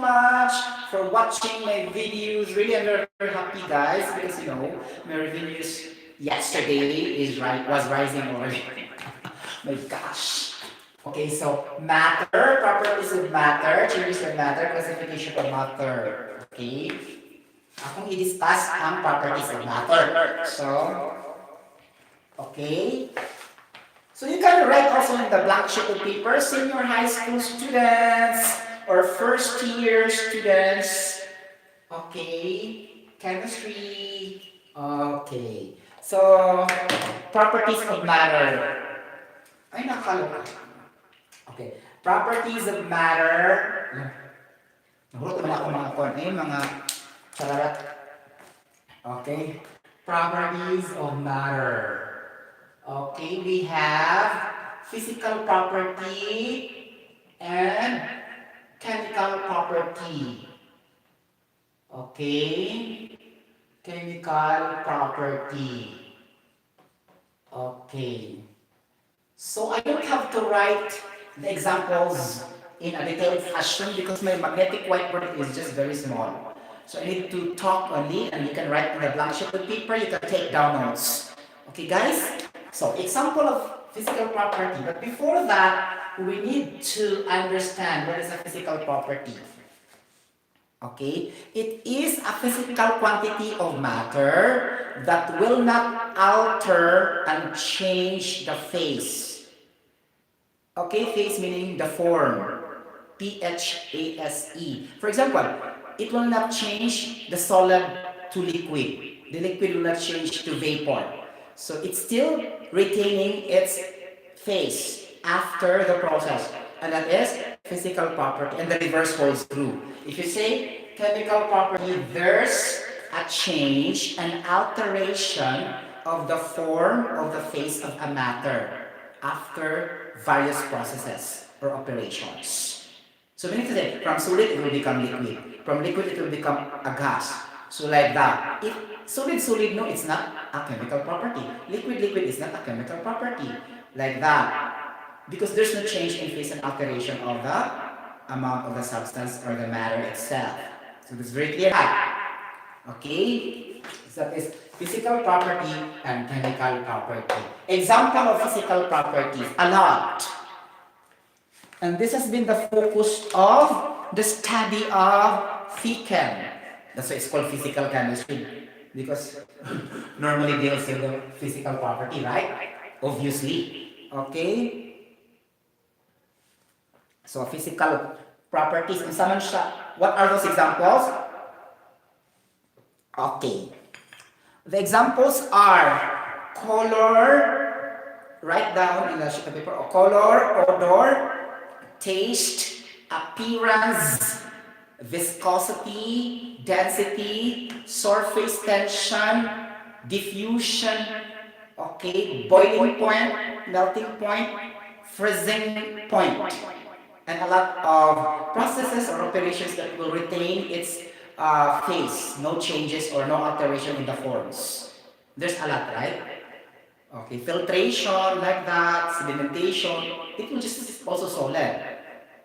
much for watching my videos. Really, I'm very, very happy, guys, because my revenues yesterday was rising already. My gosh. Okay, so matter, properties of matter, changes of matter, classification of matter. Okay? Akong i-discuss ang properties of matter. So, okay. So you can write also in the blank sheet of paper, senior high school students or first year students. Okay. Chemistry. Okay. So, properties of matter. Ay, nakakaloka. Okay. Properties of matter. Nahulot naman ako mga kon. Ay, mga chararat. Okay. Properties of matter. Okay, we have physical property and chemical property. Okay, chemical property. Okay. So I don't have to write the examples in a detailed fashion because my magnetic whiteboard is just very small. So I need to talk only, and you can write in the blank sheet of paper, you can take down notes. Okay, guys? So, example of physical property. But before that, we need to understand what is a physical property. Okay? It is a physical quantity of matter that will not alter and change the phase. Okay? Phase meaning the form. P-H-A-S-E. For example, it will not change the solid to liquid. The liquid will not change to vapor. So it's still retaining its phase after the process. And that is physical property. And the reverse holds true. If you say chemical property, there's a change, an alteration of the form of the phase of a matter after various processes or operations. So meaning to say, from solid it will become liquid. From liquid it will become a gas. So like that. If solid, no, it's not a chemical property. Liquid is not a chemical property. Like that. Because there's no change in phase and alteration of the amount of the substance or the matter itself. So this is very clear. Okay? So that is physical property and chemical property. Example of physical properties, a lot. And this has been the focus of the study of Chem. That's why it's called physical chemistry. Because normally deals with the physical property, right? Obviously. Okay? So physical properties. What are those examples? Okay. The examples are color, write down in the sheet of paper, color, odor, taste, appearance, viscosity, density, surface tension, diffusion, okay, boiling point, melting point, freezing point, and a lot of processes or operations that will retain its phase, no changes or no alteration in the forms. There's a lot, right? Okay, filtration like that, sedimentation, it will just also solid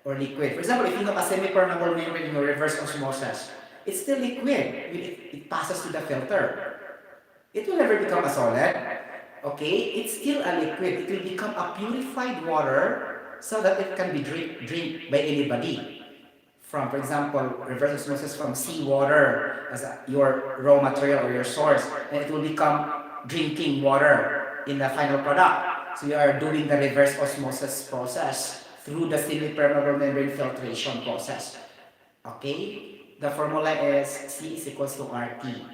or liquid. For example, if you have a semi-permeable membrane in your reverse osmosis, it's still liquid. It passes to the filter. It will never become a solid. Okay, it's still a liquid. It will become a purified water so that it can be drink by anybody. From, for example, reverse osmosis from seawater as your raw material or your source, and it will become drinking water in the final product. So you are doing the reverse osmosis process through the semi-permeable membrane filtration process. Okay? The formula is C is equals to RT,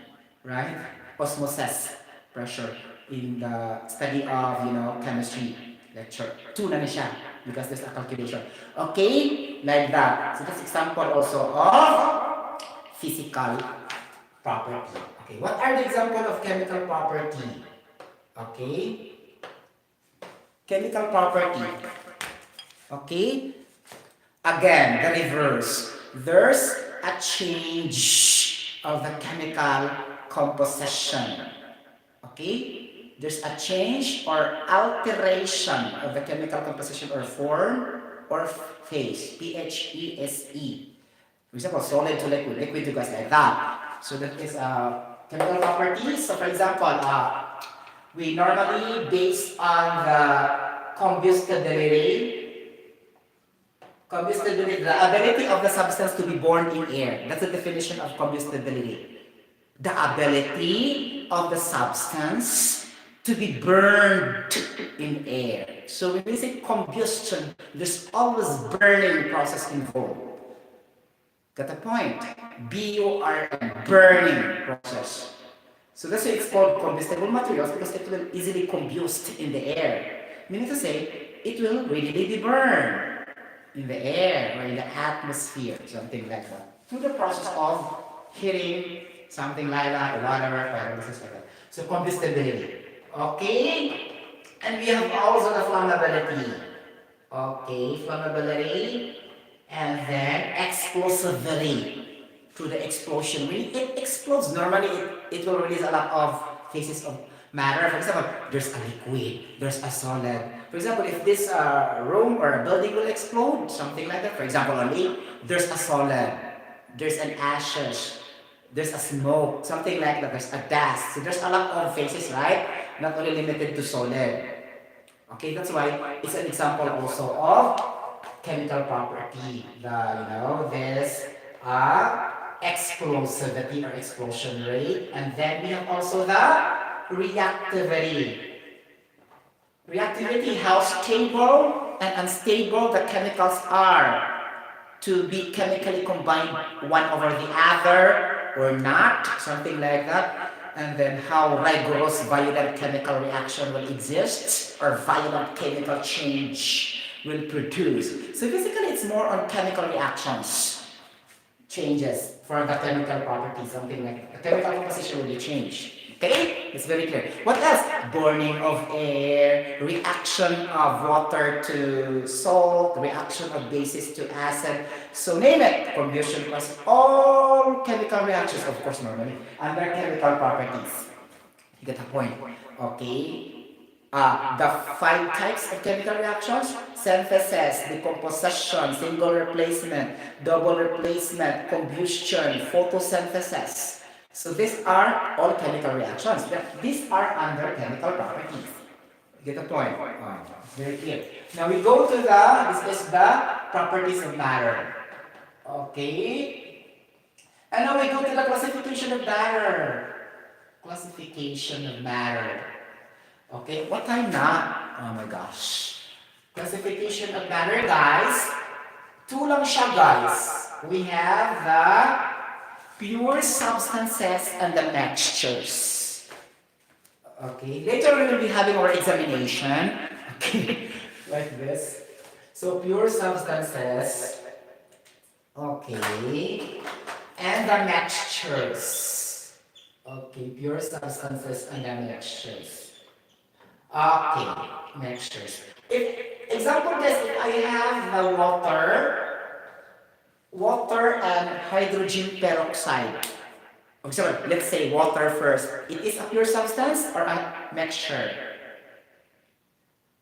right? Osmosis pressure in the study of, chemistry lecture. 2 na siya because there's a calculation. Okay? Like that. So that's example also of physical property. Okay, what are the example of chemical property? Okay? Chemical property. Okay? Again, the reverse. There's a change of the chemical composition. Okay? There's a change or alteration of the chemical composition or form or phase. P-H-E-S-E. For example, solid to liquid, liquid to gas, like that. So that is chemical properties. So for example, we normally base on the combustibility, the ability of the substance to be born in air. That's the definition of combustibility. The ability of the substance to be burned in air. So when we say combustion, there's always burning process involved. Got the point? B-U-R-N, burning process. So that's why it's called combustible materials, because it will easily combust in the air. Meaning to say, it will readily be burned in the air or in the atmosphere, something like that. Through the process of heating, something like that, whatever, pyrolysis like that. So combustibility. Okay? And we have also the flammability. Okay, flammability. And then explosivity. Through the explosion. When it explodes, normally it will release a lot of phases of matter. For example, there's a liquid, there's a solid. For example, if this room or a building will explode, something like that. For example, only there's a solid, there's an ashes, there's a smoke, something like that. There's a dust. So there's a lot of phases, right? Not only limited to solid. Okay, that's why it's an example also of chemical property. This explosivity or explosion rate, and then we have also the reactivity. Reactivity, how stable and unstable the chemicals are to be chemically combined one over the other or not, something like that. And then how rigorous violent chemical reaction will exist or violent chemical change will produce. So basically it's more on chemical reactions, changes for the chemical property, something like that. The chemical composition will be changed. Okay? It's very clear. What else? Burning of air, reaction of water to salt, reaction of bases to acid. So name it. Combustion process. All chemical reactions, of course, normally, under chemical properties. You get the point. Okay? The 5 types of chemical reactions: synthesis, decomposition, single replacement, double replacement, combustion, photosynthesis. So these are all chemical reactions. These are under chemical properties. You get the point? Very clear. Now we go to this is the properties of matter. Okay? And now we go to the classification of matter. Classification of matter. Okay, what time na? Oh my gosh. Classification of matter, guys. 2 lang siya, guys. We have the pure substances and the mixtures. Okay, later we will be having our examination. Okay, like this. So pure substances. Okay, and the mixtures. Okay, pure substances and the mixtures. Okay, mixtures. Example guys, if I have the water and hydrogen peroxide. Okay, let's say water first. It is a pure substance or a mixture?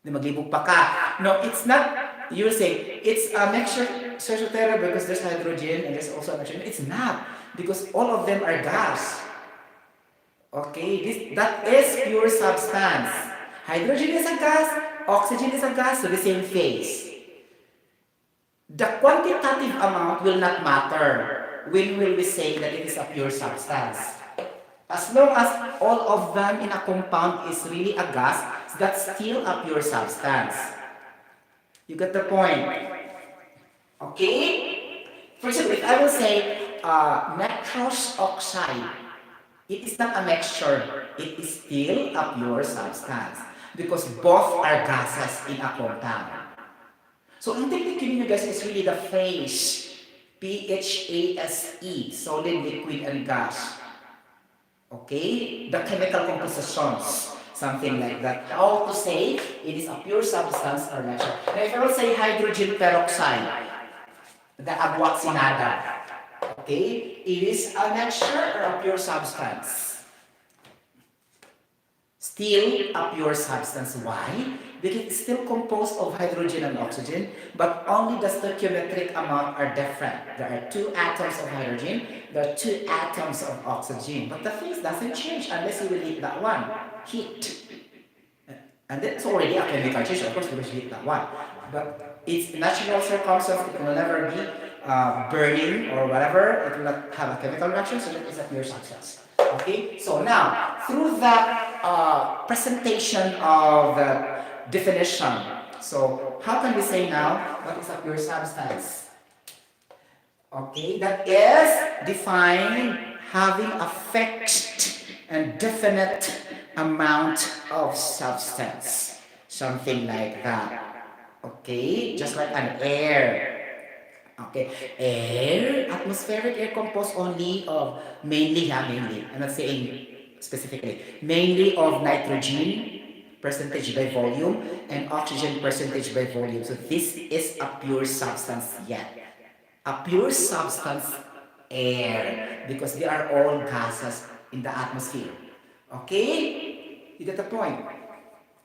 Maglibog pa ka. No, it's not. You will say, it's a mixture, Sotero, because there's hydrogen and there's also a mixture. It's not, because all of them are gas. Okay, that is pure substance. Hydrogen is a gas, oxygen is a gas, so the same phase. The quantitative amount will not matter when will we say that it is a pure substance. As long as all of them in a compound is really a gas, that's still a pure substance. You get the point? Okay? For example, if I will say nitrous oxide, it is not a mixture, it is still a pure substance. Because both are gases in a compound. So ang technique nyo guys is really the phase. PHASE, solid, liquid, and gas. Okay? The chemical compositions. Something like that. How to say it is a pure substance or mixture. Now if I will say hydrogen peroxide, the agwaksinada. Okay? It is a mixture or a pure substance? Still a pure substance. Why? Because it's still composed of hydrogen and oxygen, but only the stoichiometric amount are different. There are 2 atoms of hydrogen, there are 2 atoms of oxygen, but the phase doesn't change unless you will heat that one. Heat. And that's already a chemical change, of course, because you heat that one. But it's natural circumstance, it will never be burning or whatever, it will not have a chemical reaction, so that is a pure substance. Okay, so now, through that presentation of the definition, so how can we say now what is a pure substance? Okay, that is defined having a fixed and definite amount of substance, something like that. Okay, just like an air. Okay, air, atmospheric air composed only of mainly, I'm not saying specifically, mainly of nitrogen percentage by volume and oxygen percentage by volume. So this is a pure substance yet. A pure substance, air, because they are all gases in the atmosphere. Okay? You get the point?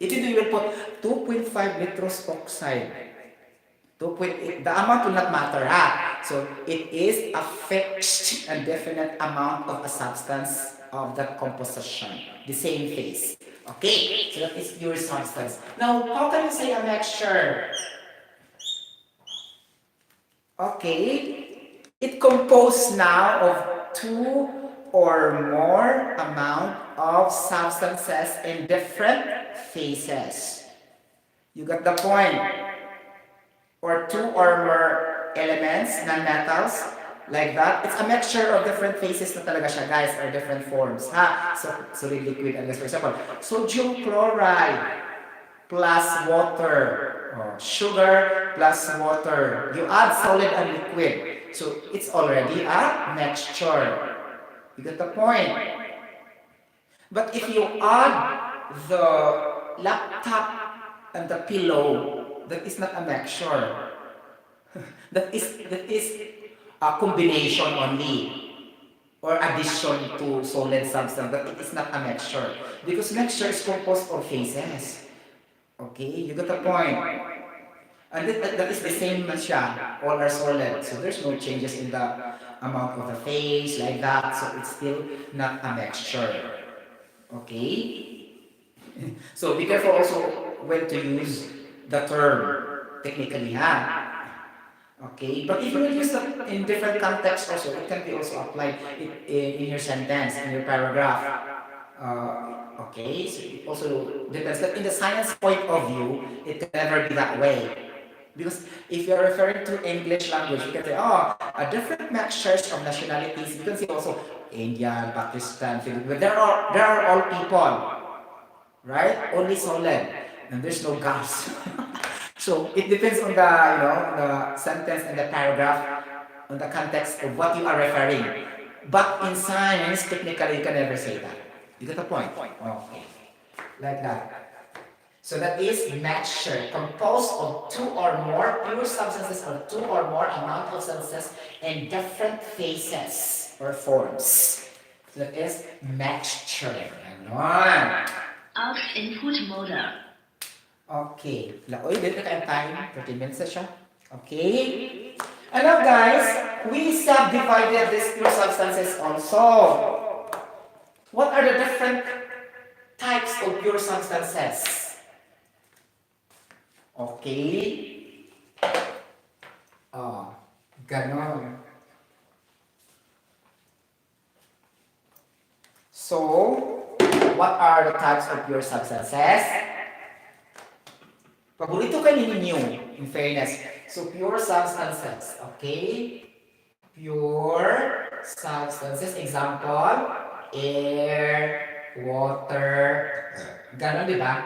Even though you will put 2.5 nitrous oxide, 2.8, the amount will not matter, ha? So it is a fixed and definite amount of a substance of the composition, the same phase. Okay, so that is pure substance. Now, how can you say a mixture? Okay, it composed now of 2 or more amount of substances in different phases. You got the point? Or 2 or more elements, non-metals, like that. It's a mixture of different phases na talaga siya, guys, or different forms, ha? So, solid, liquid, and gas. For example, sodium chloride plus water, or sugar plus water. You add solid and liquid. So, it's already a mixture. You get the point? But if you add the laptop and the pillow, that is not a mixture. that is a combination only, or addition to solid substance, but it is not a mixture. Because mixture is composed of phases. Okay, you got the point. And that is the same siya, all are solid. So there's no changes in the amount of the phase, like that. So it's still not a mixture. Okay? So be careful also when to use the term technically, ha? Okay, but if you will use that in different contexts also, it can be also applied in your sentence, in your paragraph. Okay, so it also depends. But in the science point of view, it can never be that way. Because if you're referring to English language, you can say, oh, a different mixtures of nationalities. You can say also Indian, Pakistan, Philippines. There are all people, right? Only solid, and there's no gas. So it depends on the sentence and the paragraph, on the context of what you are referring. But in science, technically, you can never say that. You get the point? Okay, like that. So that is mixture, composed of 2 or more pure substances or 2 or more amount of substances in different phases or forms. So that is mixture. Ganon. Off input model. Okay. Laoy, dito na time. 30 minutes na siya. Okay. And now guys, we subdivided these pure substances also. What are the different types of pure substances? Okay. Ganon. So, what are the types of pure substances? Paborito kayo ninyo, in fairness. So, pure substances, okay? Pure substances, example, air, water, ganon, di ba?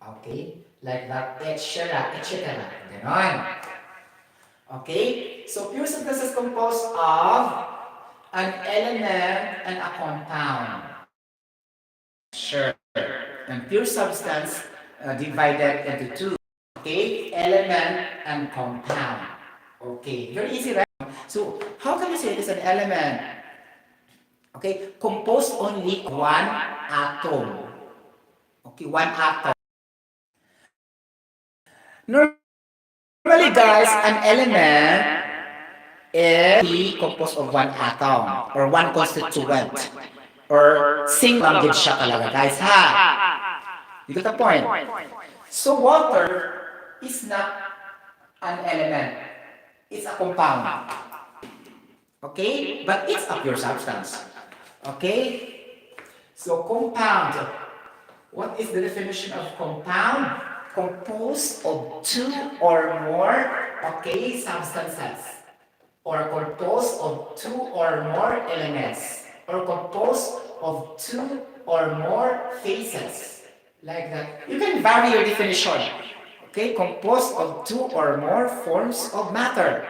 Okay? Like that, etc., etc. Ganon. Okay? So, pure substances composed of an element and a compound. Sure. And pure substance divided into 2. Okay? Element and compound. Okay. Very easy, right? So, how can you say it is an element? Okay? Composed only of one atom. Okay, one atom. Normally, guys, an element is composed of one atom or one constituent or single language siya talaga, guys, ha? You got the point? So water is not an element. It's a compound. Okay? But it's a pure substance. Okay? So compound. What is the definition of compound? Composed of two or more, okay, substances. Or composed of two or more elements. Or composed of two or more phases. Like that. You can vary your definition. Okay, composed of two or more forms of matter.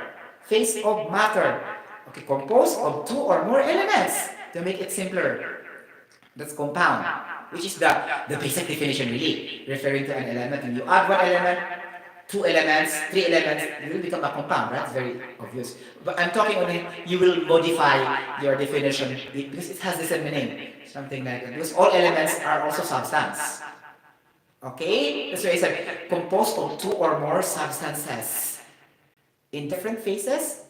Phase of matter. Okay, composed of two or more elements. To make it simpler. That's compound, which is the basic definition really, referring to an element. When you add one element, two elements, three elements, it will become a compound, right? It's very obvious. But I'm talking only, you will modify your definition because it has the same meaning, something like that. Because all elements are also substance. Okay? That's why I said composed of two or more substances in different phases,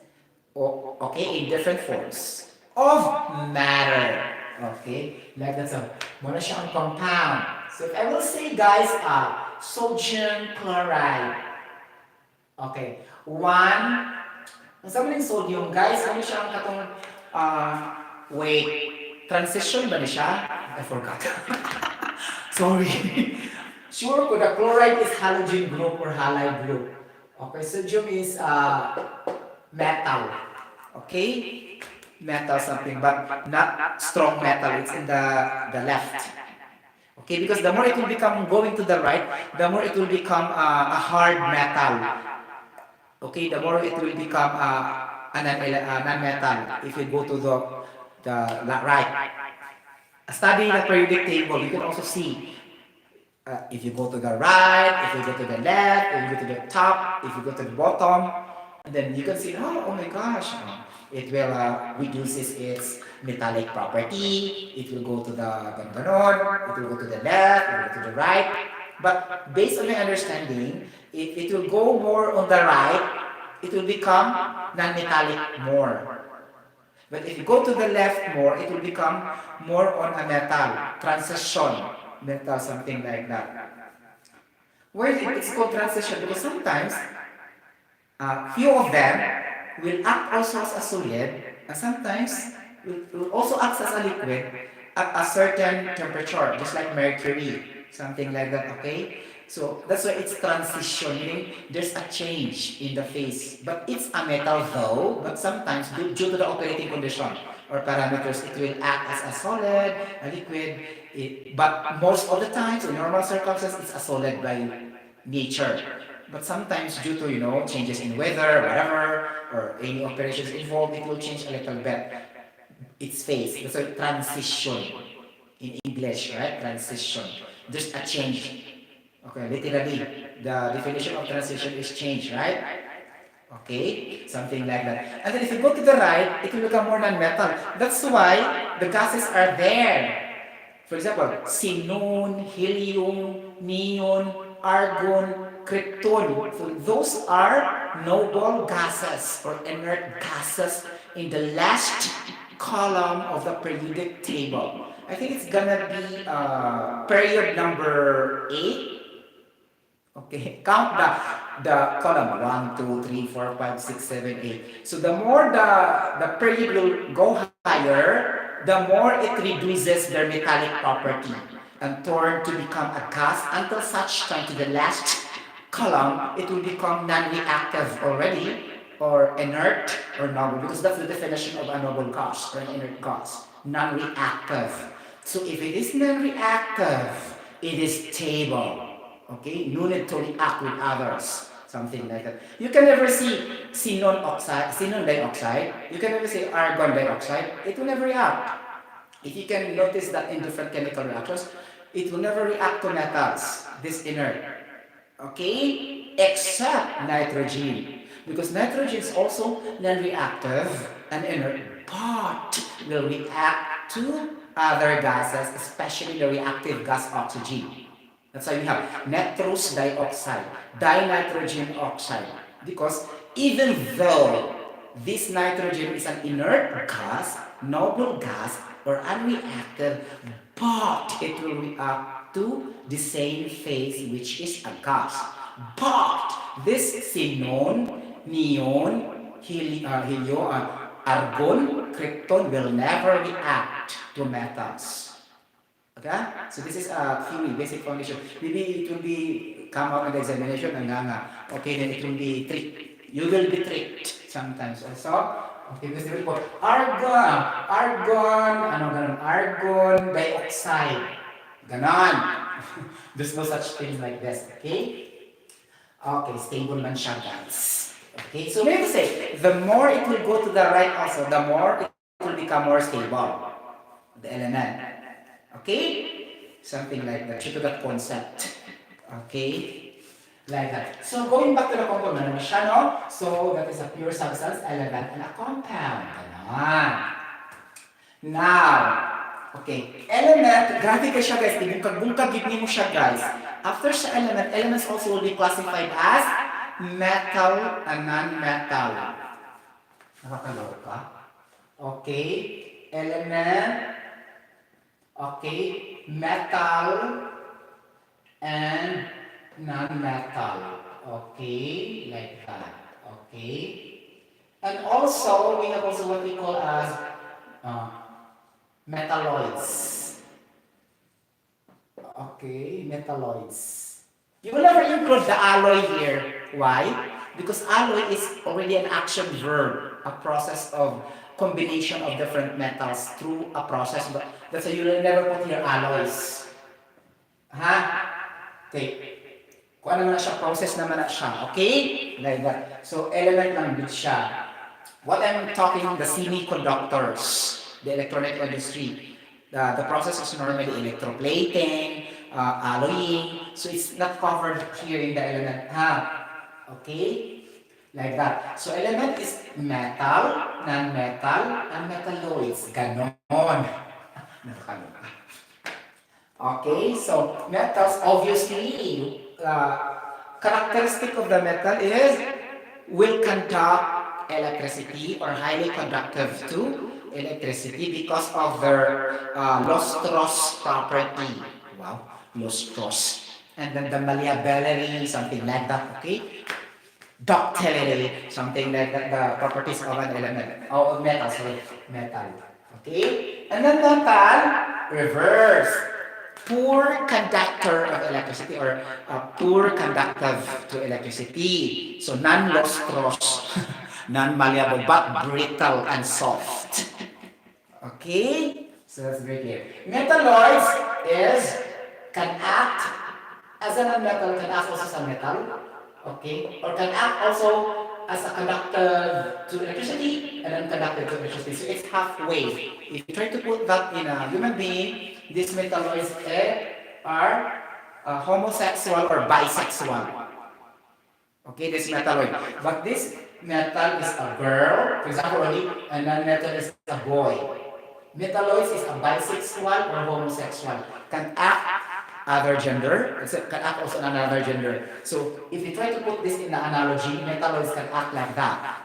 or okay, in different forms of matter. Okay, like that's a muna siyang compound. So if I will say, guys, sodium chloride. Okay, one. Ang sabi ng sodium, guys, ano siya ang katong wait, transition ba niya siya? I forgot. Sorry. Sure ko, the chloride is halogen group or halide group. Okay, sodium is metal. Okay? Metal something, but not strong metal. It's in the left. Okay, because the more it will become going to the right, the more it will become a hard metal. Okay, the more it will become a non-metal if you go to the right. Studying the periodic table, you can also see if you go to the right, if you go to the left, if you go to the top, if you go to the bottom, and then you can see, oh my gosh, it will reduces its metallic property, it will go to the ganon, it will go to the left, it will go to the right. But based on my understanding, if it will go more on the right, it will become non-metallic more. But if you go to the left more, it will become more on a metal, transition, metal, something like that. Why it's called transition? Because sometimes few of them will act also as a solid, and sometimes will also act as a liquid at a certain temperature, just like mercury, something like that, okay? So that's why it's transition, meaning there's a change in the phase. But it's a metal though, but sometimes due to the operating condition or parameters, it will act as a solid, a liquid, but most of the times, in normal circumstances, it's a solid by nature. But sometimes due to, changes in weather, whatever, or any operations involved, it will change a little bit its phase. That's why transition in English, right? Transition. There's a change. Okay, literally, the definition of transition is change, right? Okay, something like that. And then if you go to the right, it will become more non-metal. That's why the gases are there. For example, xenon, helium, neon, argon, krypton. So those are noble gases or inert gases in the last column of the periodic table. I think it's gonna be period number 8. Okay, count the column 1, 2, 3, 4, 5, 6, 7, 8. So the more the period will go higher, the more it reduces their metallic property and turn to become a gas until such time to the last column it will become non-reactive already or inert or noble, because that's the definition of a noble gas or an inert gas, non-reactive. So if it is non-reactive, it is stable. Okay, no need to react with others, something like that. You can never see xenon dioxide. You can never see argon dioxide. It will never react. If you can notice that in different chemical reactions, it will never react to metals, this inert. Okay, except nitrogen, because nitrogen is also non-reactive and inert, but will react to other gases, especially the reactive gas oxygen. That's why we have nitrous dioxide, dinitrogen oxide. Because even though this nitrogen is an inert gas, noble gas, or unreactive, but it will react to the same phase which is a gas. But this xenon, neon, argon, krypton will never react to metals. Okay? So this is a theory, basic foundation. Maybe it will be come out in the examination and okay, then it will be tricked. You will be tricked sometimes also. Okay, because they will call argon dioxide. Ganon. There's no such things like this, okay? Okay, stable man siya, guys. Okay, so maybe say, the more it will go to the right also, the more it will become more stable. The element. Okay? Something like that. Due to that concept. Okay? Like that. So going back to the compound, ano siya, no? So that is a pure substance, element, and a compound. Ganon. Now, okay, element, grabe ka siya guys, ibungkag-bungkag mo siya guys. After sa element, elements also will be classified as metal and non-metal. Nakakalaw ka? Okay, element, okay, metal and non-metal. Okay, like that. Okay. And also, we have also what we call as metalloids. Okay, metalloids. You will never include the alloy here. Why? Because alloy is already an action verb, a process of combination of different metals through a process. But that's why you will never put here alloys. Ha? Okay. Kung ano na siya, process naman na siya. Okay? Like that. So, element lang din siya. What I'm talking, the semiconductors, the electronic industry, the process is normally electroplating, alloying, so it's not covered here in the element. Okay? Like that. So element is metal, non-metal, and metalloids. Ganon. Nakakaloka. Okay, so metals, obviously, characteristic of the metal is will conduct electricity or highly conductive to electricity because of their lustrous property. Wow, lustrous. And then the malleability, something like that, okay? Ductility, something like that, the properties of an element, of metal, sorry, metal. Okay? And then metal, reverse. Poor conductor of electricity or poor conductive to electricity. So non-lustrous, non-malleable, but brittle and soft. Okay? So that's very clear. Metalloids is can act as a non-metal, can act also as a metal. Okay? Or can act also as a conductor to electricity and non-conductor to electricity. So it's halfway. If you try to put that in a human being, these metalloids are homosexual or bisexual. Okay, this metalloid. But this metal is a girl, for example, and non-metal is a boy. Metalloids is a bisexual or homosexual. Can act other gender, can act also on another gender. So if you try to put this in the analogy, metalloids can act like that.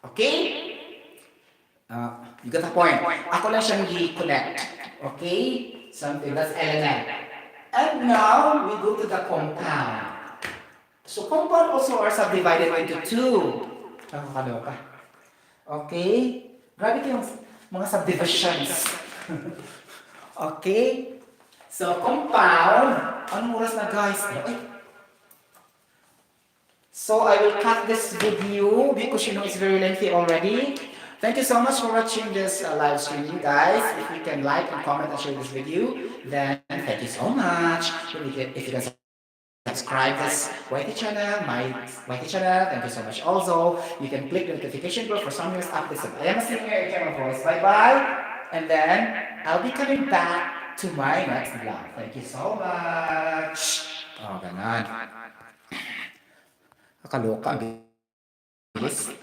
Okay? You got the point. Ako lang siyang i-connect. Okay? Something, that's element. And now, we go to the compound. So compound also are subdivided into two. Nakakaloka. Okay? Grabe yung mga subdivisions. Okay? So compound, anong oras na guys? So I will cut this video because you know it's very lengthy already. Thank you so much for watching this live streaming, guys. If you can like and comment and share this video, then thank you so much. If you can subscribe this YT channel, my YT channel, thank you so much. Also, you can click the notification bell for some news updates. I am sitting here in my voice. Bye-bye. And then, I'll be coming back to my next vlog. Thank you so much. Oh, ganon. Nakaloka. Ang bilis.